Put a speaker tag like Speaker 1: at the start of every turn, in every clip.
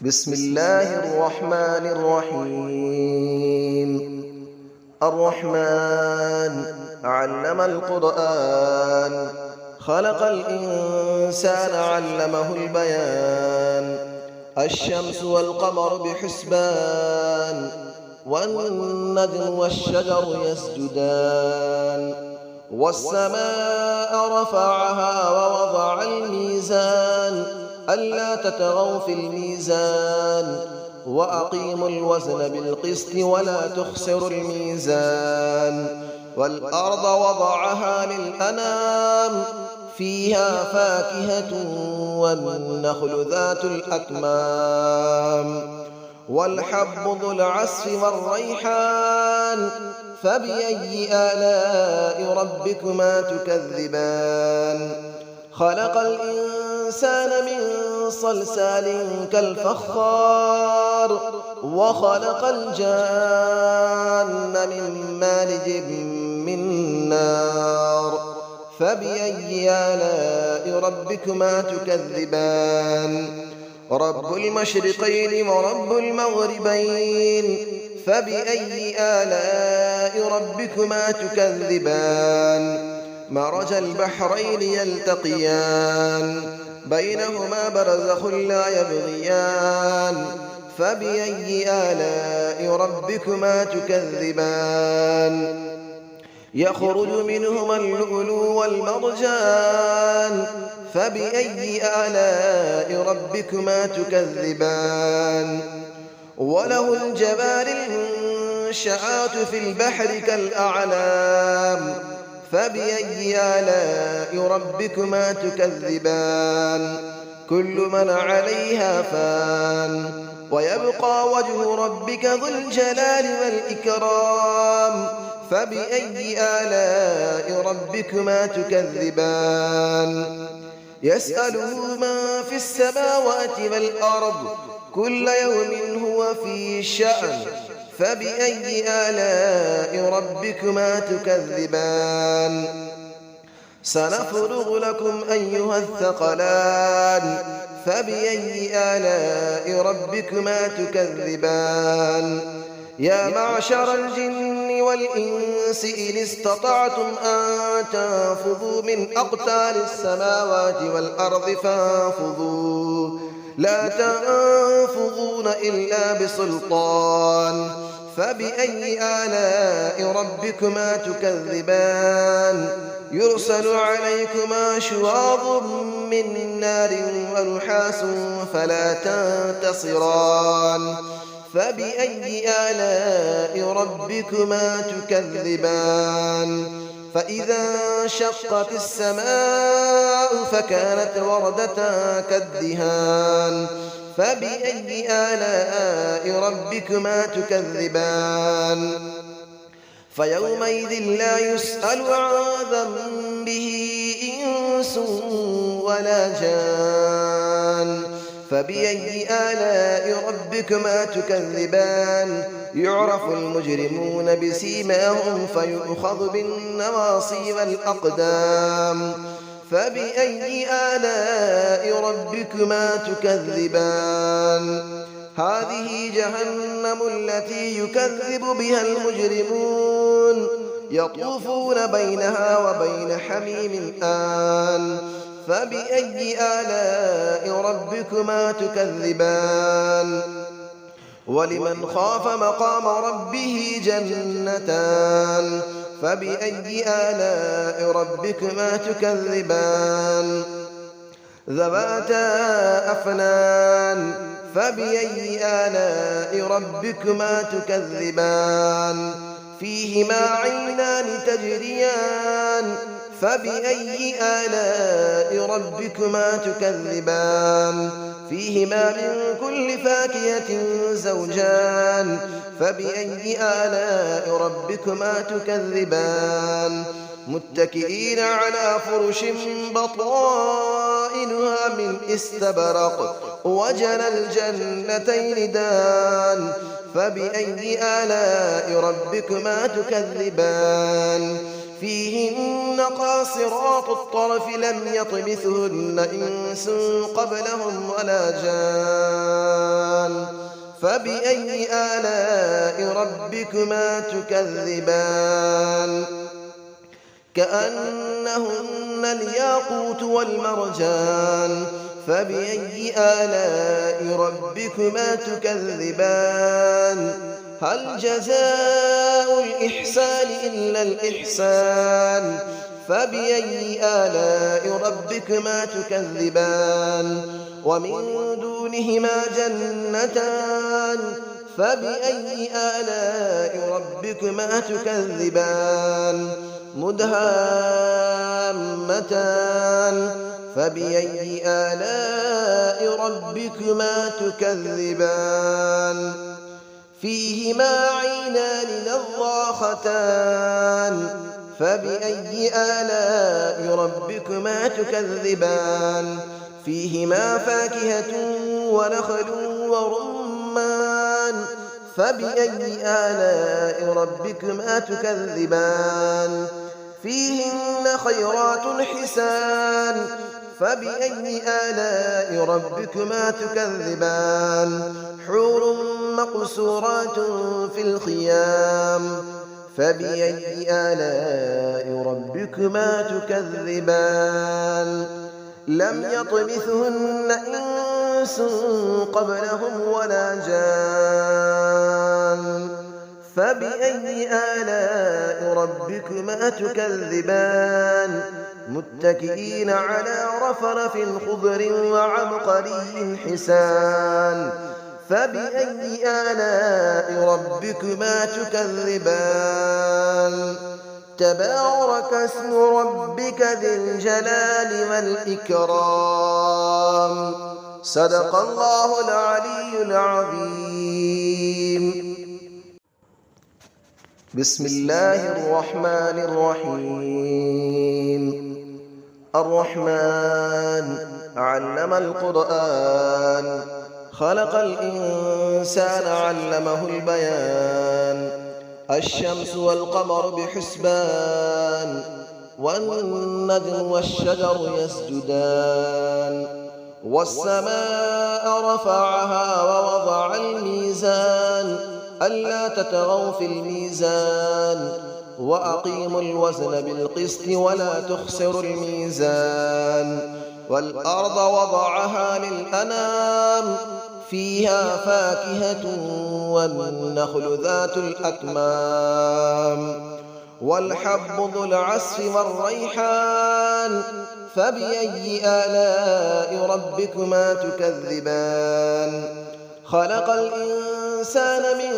Speaker 1: بسم الله الرحمن الرحيم. الرحمن علم القرآن، خلق الإنسان علمه البيان. الشمس والقمر بحسبان، والنجم والشجر يسجدان. والسماء رفعها ووضع الميزان، ألا تطغوا في الميزان، وأقيموا الوزن بالقسط ولا تخسروا الميزان. والأرض وضعها للأنام، فيها فاكهة والنخل ذات الأكمام، والحب ذو العصف والريحان. فبأي آلاء ربكما تكذبان؟ خلق الإنسان من صلصال كالفخار، وخلق الجان من مارج من نار. فبأي آلاء ربكما تكذبان؟ رب المشرقين ورب المغربين. فبأي آلاء ربكما تكذبان؟ مرج البحرين يلتقيان، بينهما برزخ لا يبغيان. فبأي آلاء ربكما تكذبان؟ يخرج منهما اللؤلؤ والمرجان. فبأي آلاء ربكما تكذبان؟ وله الجوار المنشآت في البحر كالأعلام. فبأي آلاء ربكما تكذبان؟ كل من عليها فان، ويبقى وجه ربك ذو الجلال والإكرام. فبأي آلاء ربكما تكذبان؟ يسأله من في السماوات والأرض، كل يوم هو في شأن. فبأي آلاء ربكما تكذبان؟ سنفرغ لكم أيها الثقلان. فبأي آلاء ربكما تكذبان؟ يا معشر الجن والإنس إن استطعتم أن تنفذوا من أقطار السماوات والأرض فانفذوا، لا تنفذون إلا بسلطان. فبأي آلاء ربكما تكذبان؟ يرسل عليكما شواظ من نار ونحاس فلا تنتصران. فبأي آلاء ربكما تكذبان؟ فإذا انشقت السماء فكانت وردة كالدهان. فبأي آلاء ربكما تكذبان؟ فيومئذ لا يسأل عن ذنبه إنس ولا جان. فبأي آلاء ربكما تكذبان؟ يعرف المجرمون بسيماهم فيؤخذ بالنواصي والأقدام. فبأي آلاء ربكما تكذبان؟ هذه جهنم التي يكذب بها المجرمون، يطوفون بينها وبين حميم آن. فبأي آلاء ربكما تكذبان؟ ولمن خاف مقام ربه جنتان. فبأي آلاء ربكما تكذبان؟ ذواتا أفنان. فبأي آلاء ربكما تكذبان؟ فيهما عينان تجريان. فبأي آلاء ربكما تكذبان؟ فيهما من كل فاكهة زوجان. فبأي آلاء ربكما تكذبان؟ متكئين على فرش بطائنها من استبرق، وجنى الجنتين دان. فبأي آلاء ربكما تكذبان؟ فيهن قاصرات الطرف لم يطمثهن إنس قبلهم ولا جان. فبأي آلاء ربكما تكذبان كأنهن الياقوت والمرجان فبأي آلاء ربكما تكذبان هل جزاء الإحسان إلا الإحسان فبأي آلاء ربكما تكذبان ومن دونهما جنتان فبأي آلاء ربكما تكذبان مدهامتان فبأي آلاء ربكما تكذبان فيهما عينان نضاختان فبأي آلاء ربكما تكذبان فيهما فاكهة ونخل ورمان فبأي آلاء ربكما تكذبان فيهن خيرات حسان فبأي آلاء ربكما تكذبان حور مقصورات في الخيام فبأي آلاء ربكما تكذبان لم يطمثهن إنس قبلهم ولا جان فبأي آلاء ربكما تكذبان متكئين على رفرف خضر وعبقري حسان فبأي آلاء ربكما تكذبان تبارك اسم ربك ذي الجلال والإكرام صدق الله العلي العظيم بسم الله الرحمن الرحيم الرحمن علم القرآن خلق الإنسان علمه البيان الشمس والقمر بحسبان والنجم والشجر يسجدان والسماء رفعها ووضع الميزان ألا تطغوا في الميزان وأقيموا الوزن بالقسط ولا تخسروا الميزان والأرض وضعها للأنام فيها فاكهة والنخل ذات الأكمام والحب ذو العصف والريحان فبأي آلاء ربكما تكذبان خلق الإنسان من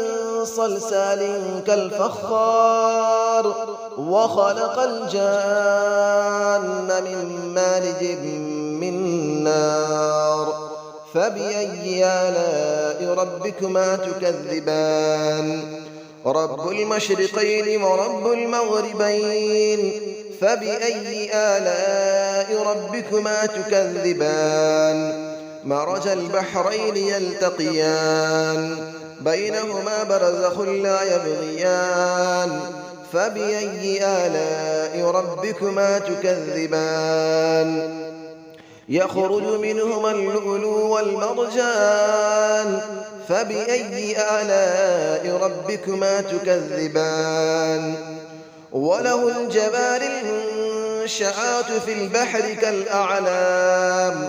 Speaker 1: صلصال كالفخار وخلق الجان من مارج من نار فبأي آلاء ربكما تكذبان رب المشرقين ورب المغربين فبأي آلاء ربكما تكذبان مرج البحرين يلتقيان بينهما برزخ لا يبغيان فبأي آلاء ربكما تكذبان يخرج منهما اللؤلؤ والمرجان فبأي آلاء ربكما تكذبان وله الجبال المنشآت في البحر كالأعلام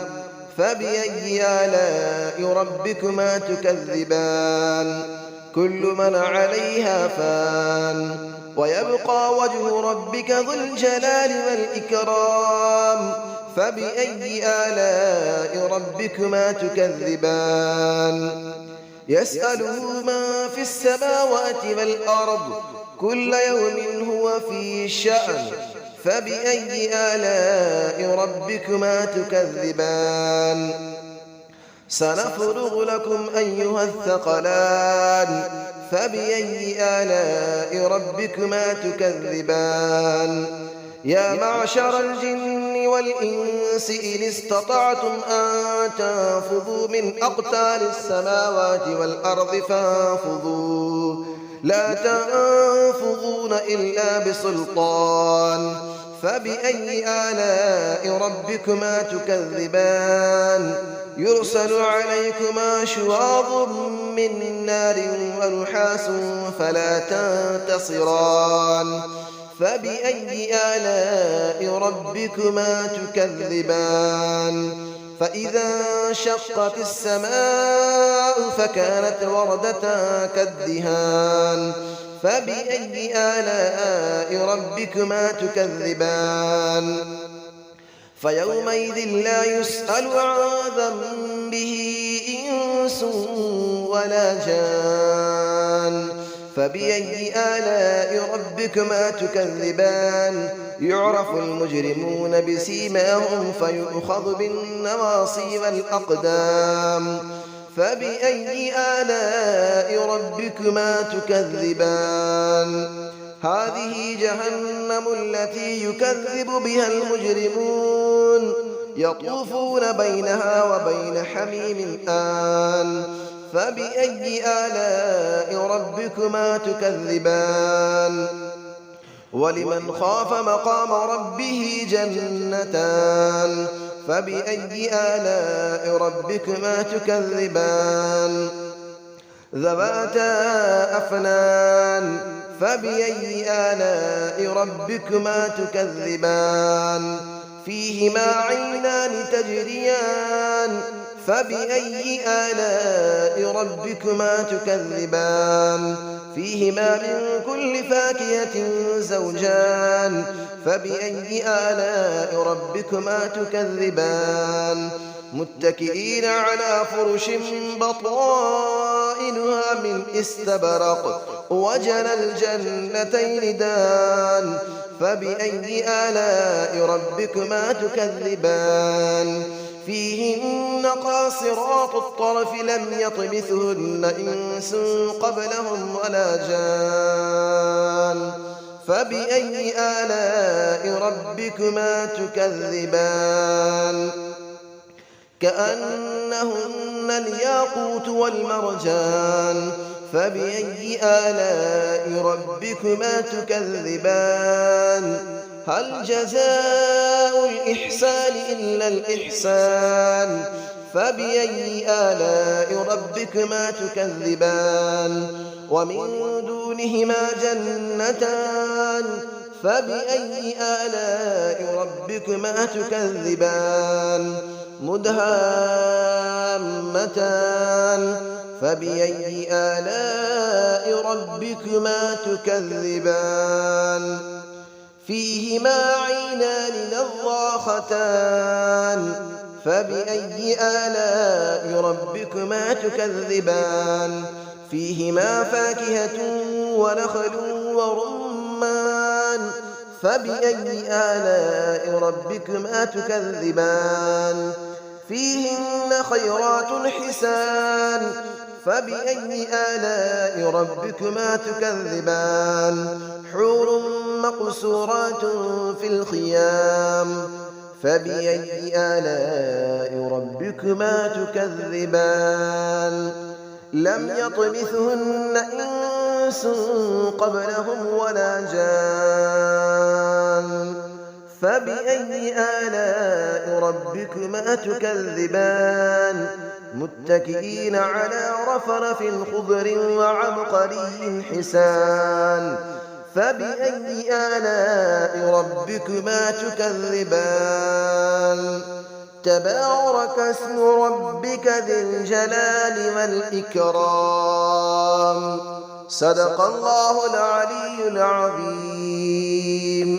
Speaker 1: فبأي آلاء ربكما تكذبان كل من عليها فان ويبقى وجه ربك ذو الجلال والإكرام فبأي آلاء ربكما تكذبان يسأله ما في السماوات والأرض كل يوم هو في شأن فبأي آلاء ربكما تكذبان سنفرغ لكم أيها الثقلان فبأي آلاء ربكما تكذبان يا معشر الجن والإنس إن استطعتم أن تنفذوا من أقطار السماوات والأرض فانفذوا لا تنفذون إلا بسلطان فبأي آلاء ربكما تكذبان يرسل عليكما شواظ من نار ونحاس فلا تنتصران فبأي آلاء ربكما تكذبان فإذا انشقت السماء فكانت وردة كالدهان فبأي آلاء ربكما تكذبان فيومئذ لا يسأل عن ذنبه إنس ولا جان فبأي آلاء ربكما تكذبان يعرف المجرمون بسيماهم فيؤخذ بالنواصي والأقدام فبأي آلاء ربكما تكذبان هذه جهنم التي يكذب بها المجرمون يطوفون بينها وبين حميم آن فبأي آلاء ربكما تكذبان ولمن خاف مقام ربه جنتان فبأي آلاء ربكما تكذبان ذواتا أفنان فبأي آلاء ربكما تكذبان فيهما عينان تجريان فبأي آلاء ربكما تكذبان فيهما من كل فاكهة زوجان فبأي آلاء ربكما تكذبان متكئين على فرش بطائنها من استبرق وجنى الجنتين دان فبأي آلاء ربكما تكذبان فيهن قاصرات الطرف لم يطمثهن إنس قبلهم ولا جان فبأي آلاء ربكما تكذبان كأنهن الياقوت والمرجان فبأي آلاء ربكما تكذبان هل جزاء الإحسان إلا الإحسان فبأي آلاء ربكما تكذبان ومن دونهما جنتان فبأي آلاء ربكما تكذبان مدهامتان فبأي آلاء ربكما تكذبان فيهما عينان نضاختان فبأي آلاء ربكما تكذبان فيهما فاكهة ونخل ورمان فبأي آلاء ربكما تكذبان فيهن خيرات حسان فبأي آلاء ربكما تكذبان حور مقصورات في الخيام فبأي آلاء ربكما تكذبان لم يطمثهن إنس قبلهم ولا جان فبأي آلاء ربكما تكذبان متكئين على رفرف خضر وعبقري حسان فبأي آلاء ربكما تكذبان تبارك اسم ربك ذي الجلال والإكرام صدق الله العلي العظيم.